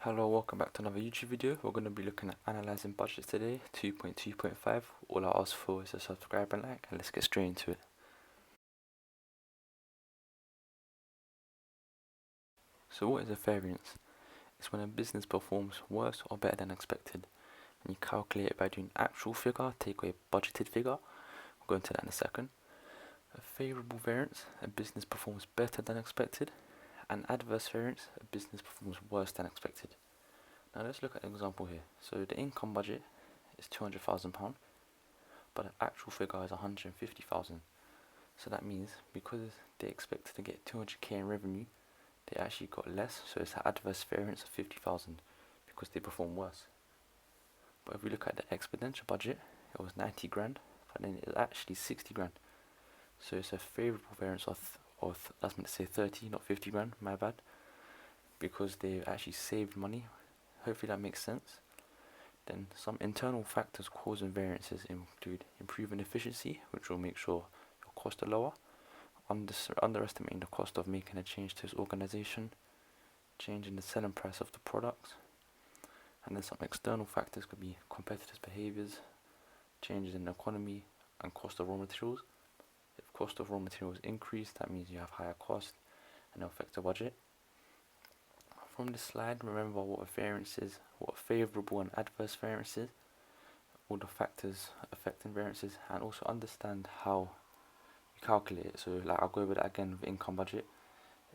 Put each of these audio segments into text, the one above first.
Hello, welcome back to another YouTube video. We're going to be looking at analyzing budgets today, 2.2.5. All I ask for is a subscribe and like, and let's get straight into it. So what is a variance? It's when a business performs worse or better than expected. And you calculate it by doing actual figure, take away budgeted figure. We'll go into that in a second. A favourable variance, a business performs better than expected. An adverse variance, a business performs worse than expected. Now let's look at an example here. So the income budget is £200,000, but the actual figure is 150,000. So that means because they expected to get 200k in revenue, they actually got less. So it's an adverse variance of 50,000 because they performed worse. But if we look at the exponential budget, it was 90 grand, but then it's actually 60 grand. So it's a favourable variance of that's meant to say 30, not 50 grand. My bad, because they actually saved money. Hopefully that makes sense. Then some internal factors causing variances include improving efficiency, which will make sure your costs are lower, underestimating the cost of making a change to its organization, changing the selling price of the products, and then some external factors could be competitors' behaviors, changes in the economy, and cost of raw materials. If cost of raw materials increase, that means you have higher cost and it'll affect the budget. From this slide, remember what a variance is, what a favourable and adverse variance is, all the factors affecting variances, and also understand how you calculate it. So like I'll go over that again with income budget.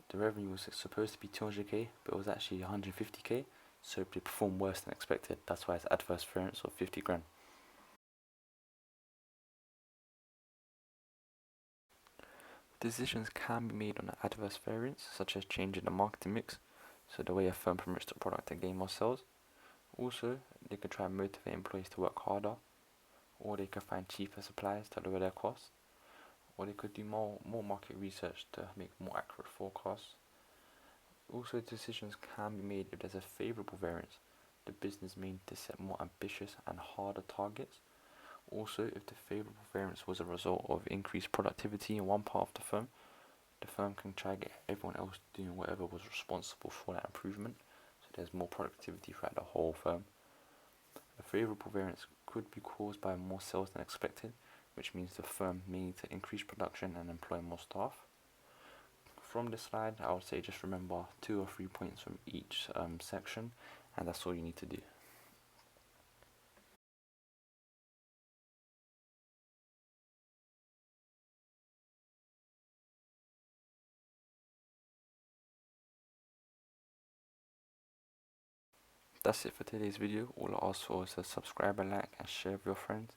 The revenue was supposed to be 200k, but it was actually 150k, so they performed worse than expected. That's why it's adverse variance of 50 grand. Decisions can be made on an adverse variance, such as changing the marketing mix, so the way a firm promotes the product to gain more sales. Also, they could try and motivate employees to work harder, or they could find cheaper suppliers to lower their costs, or they could do more market research to make more accurate forecasts. Also, decisions can be made if there's a favourable variance. The business may need to set more ambitious and harder targets. Also, if the favourable variance was a result of increased productivity in one part of the firm can try to get everyone else doing whatever was responsible for that improvement, so there's more productivity throughout the whole firm. A favourable variance could be caused by more sales than expected, which means the firm may need to increase production and employ more staff. From this slide, I would say just remember 2 or 3 points from each section, and that's all you need to do. That's it for today's video. All I ask for is a subscribe, like, and share with your friends,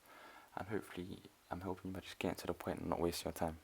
and hopefully I'm helping you by just getting to the point and not wasting your time.